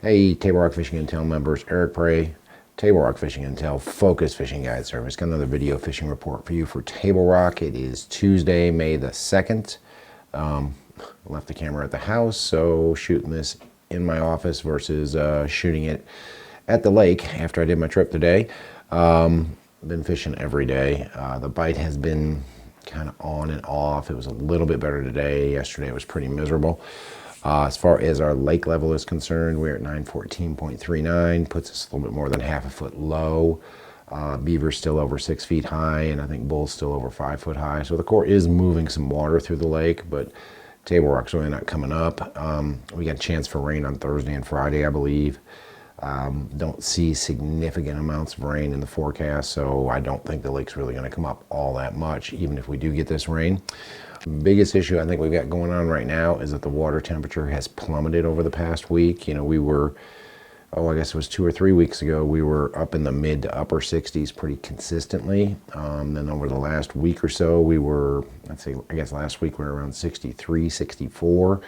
Hey, Table Rock Fishing Intel members, Eric Prey, Table Rock Fishing Intel Focus Fishing Guide Service. Got another video fishing report for you for Table Rock. It is Tuesday, May the 2nd. Left the camera at the house, so shooting this in my office versus shooting it at the lake after I did my trip today. Been fishing every day. The bite has been kind of on and off. It was a little bit better today. Yesterday it was pretty miserable. As far as our lake level is concerned, we're at 914.39, puts us a little bit more than half a foot low. Beaver's still over 6 feet high, and I think bull's still over 5 foot high. So the Corps is moving some water through the lake, but Table Rock's really not coming up. We got a chance for rain on Thursday and Friday, I believe. Don't see significant amounts of rain in the forecast, so I don't think the lake's really going to come up all that much, even if we do get this rain. Biggest issue I think we've got going on right now is that the water temperature has plummeted over the past week. You know, we were, I guess it was 2 or 3 weeks ago, we were up in the mid to upper 60s pretty consistently. Then over the last week or so, we were, I guess last week we were around 63, 64.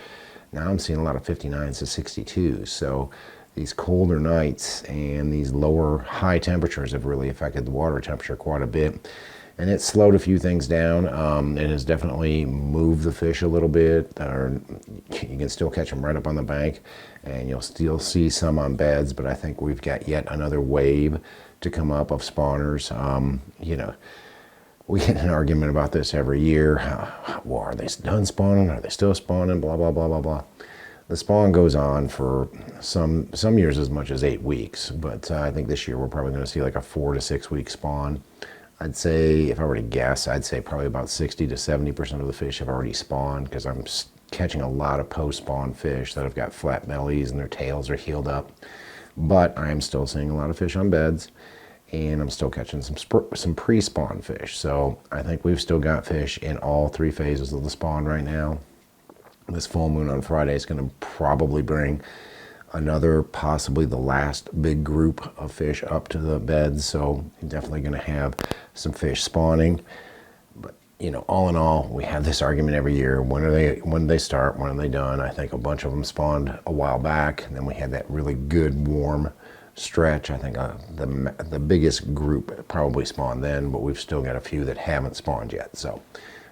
Now I'm seeing a lot of 59s to 62. So these colder nights and these lower high temperatures have really affected the water temperature quite a bit. And it slowed a few things down. It has definitely moved the fish a little bit. Or you can still catch them right up on the bank, and you'll still see some on beds, but I think we've got yet another wave to come up of spawners. You know, we get an argument about this every year. Well, are they done spawning? Are they still spawning? Blah, blah, blah, blah, blah. The spawn goes on for some years as much as 8 weeks, but I think this year we're probably going to see like a 4 to 6 week spawn. I'd say, if I were to guess, I'd say probably about 60 to 70% of the fish have already spawned, because I'm catching a lot of post-spawn fish that have got flat bellies and their tails are healed up. But I'm still seeing a lot of fish on beds, and I'm still catching some pre-spawn fish. So I think we've still got fish in all 3 phases of the spawn right now. This full moon on Friday is going to probably bring another, possibly the last big group of fish up to the beds, so you're definitely going to have some fish spawning. But you know, all in all, we have this argument every year. When do they start? When are they done? I think a bunch of them spawned a while back, and then we had that really good warm stretch. I think the biggest group probably spawned then, but we've still got a few that haven't spawned yet. So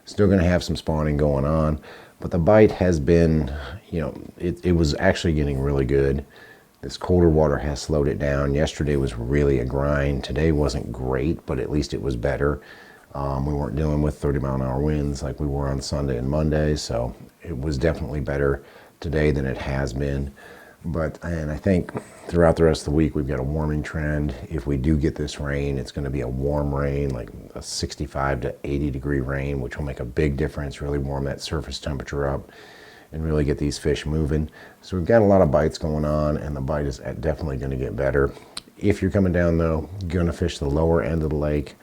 still going to have some spawning going on. But the bite has been, you know, it was actually getting really good. This colder water has slowed it down. Yesterday was really a grind. Today wasn't great, but at least it was better. We weren't dealing with 30-mile-an-hour winds like we were on Sunday and Monday, so it was definitely better today than it has been. And I think throughout the rest of the week, we've got a warming trend. If we do get this rain, it's going to be a warm rain, like a 65 to 80 degree rain, which will make a big difference, really warm that surface temperature up and really get these fish moving. So we've got a lot of bites going on, and the bite is definitely going to get better. If you're coming down, though, you're going to fish the lower end of the lake.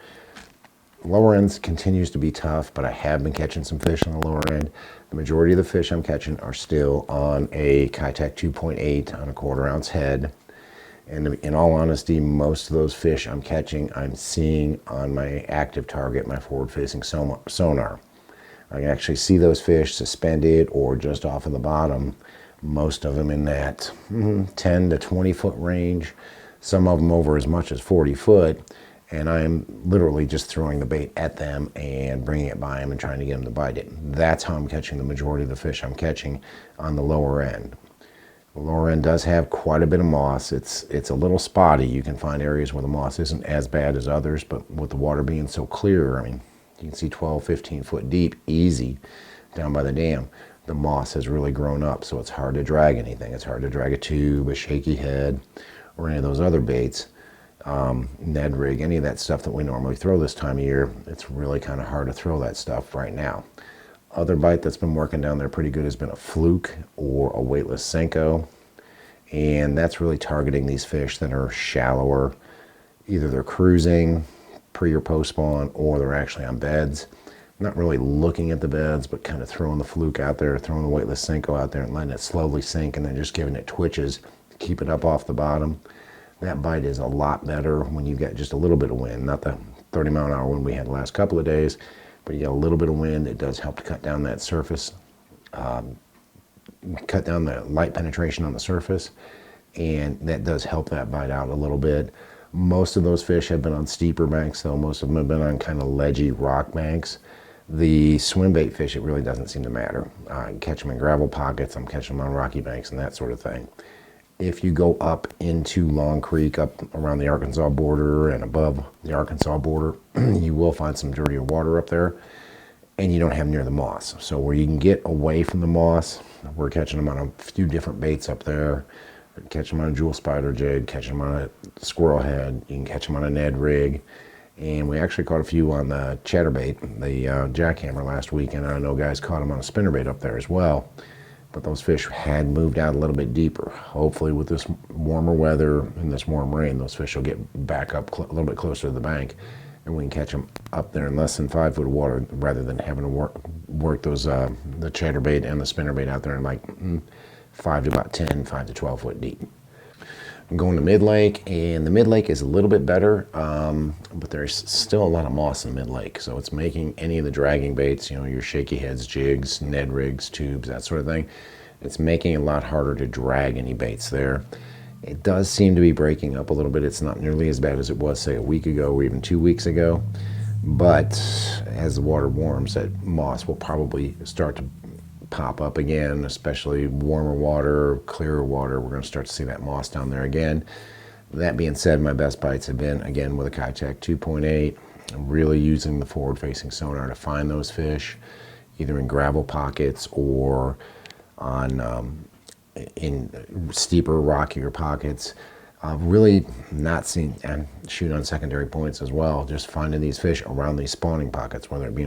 Lower end continues to be tough, but I have been catching some fish on the lower end. The majority of the fish I'm catching are still on a Kitech 2.8 on a 1/4 ounce head. And in all honesty, most of those fish I'm catching, I'm seeing on my active target, my forward-facing sonar. I can actually see those fish suspended or just off of the bottom. Most of them in that 10 to 20 foot range. Some of them over as much as 40 foot. And I'm literally just throwing the bait at them and bringing it by them and trying to get them to bite it. That's how I'm catching the majority of the fish I'm catching on the lower end. The lower end does have quite a bit of moss. It's a little spotty. You can find areas where the moss isn't as bad as others, but with the water being so clear, I mean, you can see 12, 15 foot deep, easy, down by the dam. The moss has really grown up, so it's hard to drag anything. It's hard to drag a tube, a shaky head, or any of those other baits. Ned rig, any of that stuff that we normally throw this time of year, it's really kind of hard to throw that stuff right now. Other bite that's been working down there pretty good has been a fluke or a weightless Senko, and that's really targeting these fish that are shallower. Either they're cruising pre or post spawn, or they're actually on beds. Not really looking at the beds, but kind of throwing the fluke out there, throwing the weightless Senko out there and letting it slowly sink, and then just giving it twitches to keep it up off the bottom. That bite is a lot better when you've got just a little bit of wind, not the 30-mile-an-hour wind we had the last couple of days, but you get a little bit of wind. It does help to cut down that surface, cut down the light penetration on the surface, and that does help that bite out a little bit. Most of those fish have been on steeper banks, though. Most of them have been on kind of ledgy rock banks. The swim bait fish, it really doesn't seem to matter. I can catch them in gravel pockets, I'm catching them on rocky banks and that sort of thing. If you go up into Long Creek, up around the Arkansas border and above the Arkansas border, you will find some dirtier water up there, and you don't have near the moss. So where you can get away from the moss, we're catching them on a few different baits up there. Catch them on a jewel spider jig, catch them on a squirrel head, you can catch them on a Ned rig. And we actually caught a few on the chatterbait, the jackhammer last week, and I know guys caught them on a spinnerbait up there as well. But those fish had moved out a little bit deeper. Hopefully with this warmer weather and this warm rain, those fish will get back up a little bit closer to the bank, and we can catch them up there in less than 5 foot of water rather than having to work those the chatterbait and the spinnerbait out there in like 5 to about 10, 5 to 12 foot deep. I'm going to mid-lake, and the mid-lake is a little bit better, but there's still a lot of moss in mid-lake, so it's making any of the dragging baits, you know, your shaky heads, jigs, Ned rigs, tubes, that sort of thing, it's making it a lot harder to drag any baits there. It does seem to be breaking up a little bit. It's not nearly as bad as it was, say, a week ago or even 2 weeks ago, but as the water warms, that moss will probably start to pop up again, especially warmer water, clearer water. We're going to start to see that moss down there again. That being said, my best bites have been, again, with a Kitech 2.8. I'm really using the forward-facing sonar to find those fish, either in gravel pockets or on in steeper, rockier pockets. Really not seeing, and shoot on secondary points as well, just finding these fish around these spawning pockets, whether it be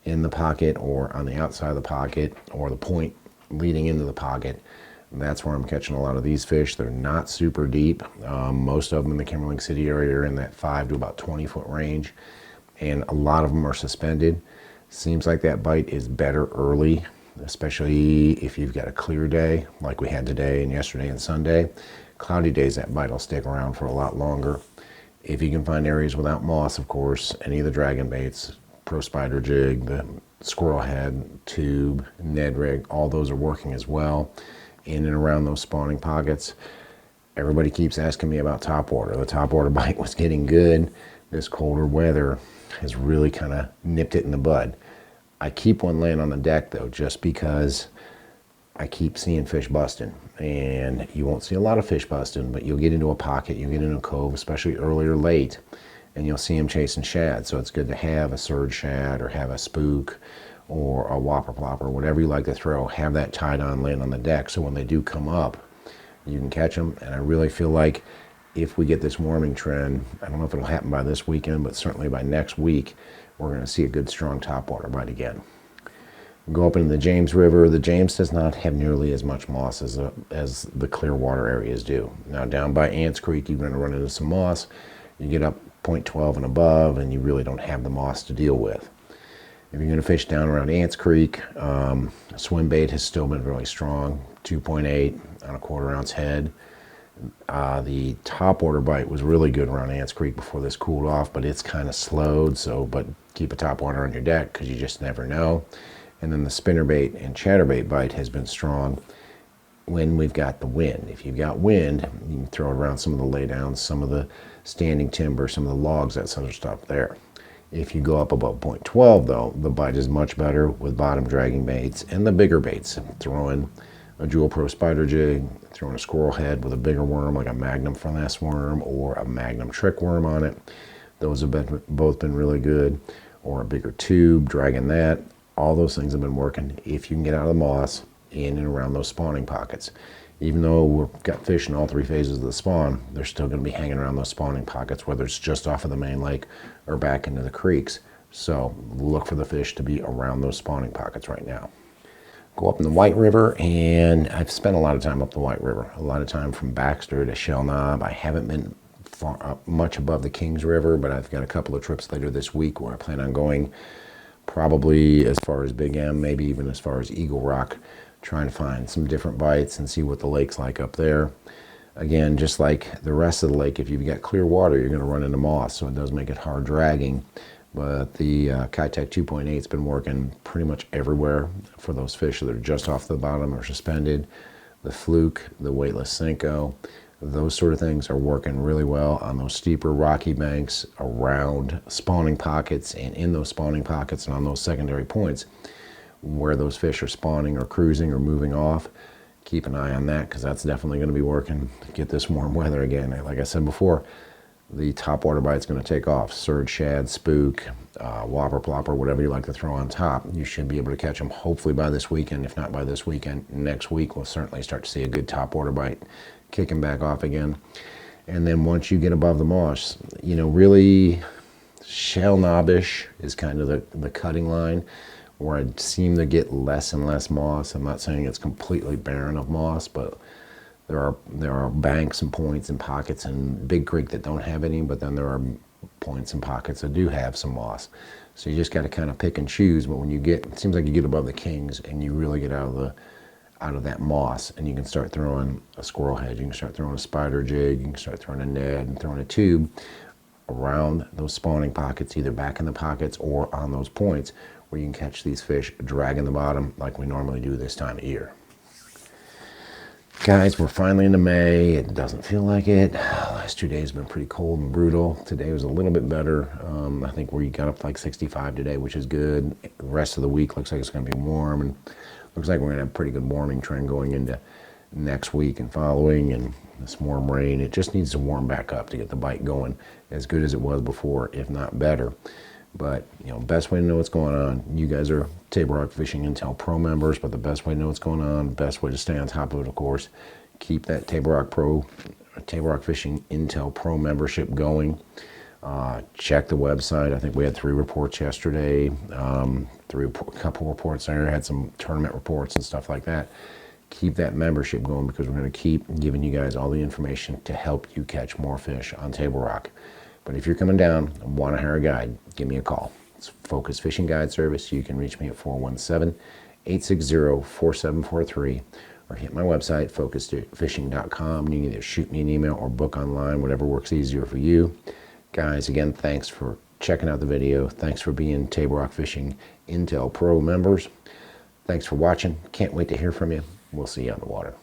in the pocket or on the outside of the pocket or the point leading into the pocket. That's where I'm catching a lot of these fish. They're not super deep. Most of them in the Kimberling City area are in that 5 to about 20 foot range, and a lot of them are suspended. Seems like that bite is better early, especially if you've got a clear day like we had today and yesterday and Sunday. Cloudy days, that bite will stick around for a lot longer. If you can find areas without moss, of course, any of the dragon baits, pro spider jig, the squirrel head, tube, Ned rig, all those are working as well in and around those spawning pockets. Everybody keeps asking me about topwater. The topwater bite was getting good. This colder weather has really kind of nipped it in the bud. I keep one laying on the deck though, just because I keep seeing fish busting, and you won't see a lot of fish busting, but you'll get into a pocket, you'll get into a cove, especially early or late, and you'll see them chasing shad. So it's good to have a surge shad or have a spook or a whopper plopper, whatever you like to throw, have that tied on laying on the deck, so when they do come up, you can catch them. And I really feel like if we get this warming trend, I don't know if it'll happen by this weekend, but certainly by next week, we're going to see a good strong topwater bite again. Go up into the James River. The James does not have nearly as much moss as the Clearwater areas do. Now down by Ants Creek, you're going to run into some moss. You get up 0.12 and above, and you really don't have the moss to deal with. If you're going to fish down around Ants Creek, swim bait has still been really strong, 2.8 on a 1/4 ounce head. The topwater bite was really good around Ants Creek before this cooled off, but it's kind of slowed. But keep a topwater on your deck because you just never know. And then the spinnerbait and chatterbait bite has been strong when we've got the wind. If you've got wind, you can throw it around some of the laydowns, some of the standing timber, some of the logs, that sort of stuff there. If you go up above 0.12 though, the bite is much better with bottom dragging baits and the bigger baits. Throwing a Jewel Pro spider jig, throwing a squirrel head with a bigger worm like a Magnum finesse worm or a Magnum trick worm on it. Those have both been really good. Or a bigger tube, dragging that. All those things have been working if you can get out of the moss in and around those spawning pockets. Even though we've got fish in all 3 phases of the spawn, they're still going to be hanging around those spawning pockets, whether it's just off of the main lake or back into the creeks. So look for the fish to be around those spawning pockets right now. Go up in the White River, and I've spent a lot of time up the White River. A lot of time from Baxter to Shell Knob. I haven't been far up, much above the Kings River, but I've got a couple of trips later this week where I plan on going probably as far as Big M, maybe even as far as Eagle Rock, trying to find some different bites and see what the lake's like up there. Again, just like the rest of the lake, if you've got clear water, you're going to run into moss, so it does make it hard dragging. But the Kitech 2.8 has been working pretty much everywhere for those fish that are just off the bottom or suspended. The fluke, the weightless Senko, Those sort of things are working really well on those steeper rocky banks around spawning pockets, and in those spawning pockets and on those secondary points where those fish are spawning or cruising or moving off. Keep an eye on that, because that's definitely going to be working to get this warm weather again. Like I said before, the topwater bite's going to take off. Surge shad, spook, whopper, plopper, whatever you like to throw on top. You should be able to catch them hopefully by this weekend. If not by this weekend, next week we'll certainly start to see a good topwater bite kicking back off again. And then once you get above the moss, you know, really shell knobbish is kind of the cutting line, where I seem to get less and less moss. I'm not saying it's completely barren of moss, but there are banks and points and pockets in Big Creek that don't have any, but then there are points and pockets that do have some moss. So you just got to kind of pick and choose. But when you get, it seems like you get above the kings and you really get out of that moss, and you can start throwing a squirrel head, you can start throwing a spider jig, you can start throwing a Ned and throwing a tube around those spawning pockets, either back in the pockets or on those points, where you can catch these fish dragging the bottom like we normally do this time of year. Guys, we're finally into May. It doesn't feel like it. Last 2 days have been pretty cold and brutal. Today was a little bit better. I think we got up to like 65 today, which is good. The rest of the week looks like it's going to be warm, and looks like we're going to have a pretty good warming trend going into next week and following, and this warm rain. It just needs to warm back up to get the bite going as good as it was before, if not better. But, you know, best way to know what's going on, you guys are Table Rock Fishing Intel Pro members, but the best way to know what's going on, best way to stay on top of it, of course, keep that Table Rock Fishing Intel Pro membership going. Check the website. I think we had 3 reports yesterday, a couple reports there, had some tournament reports and stuff like that. Keep that membership going, because we're going to keep giving you guys all the information to help you catch more fish on Table Rock. But if you're coming down and want to hire a guide, give me a call. It's Focus Fishing Guide Service. You can reach me at 417-860-4743, or hit my website, focusfishing.com. You can either shoot me an email or book online, whatever works easier for you. Guys, again, thanks for checking out the video. Thanks for being Table Rock Fishing Intel Pro members. Thanks for watching. Can't wait to hear from you. We'll see you on the water.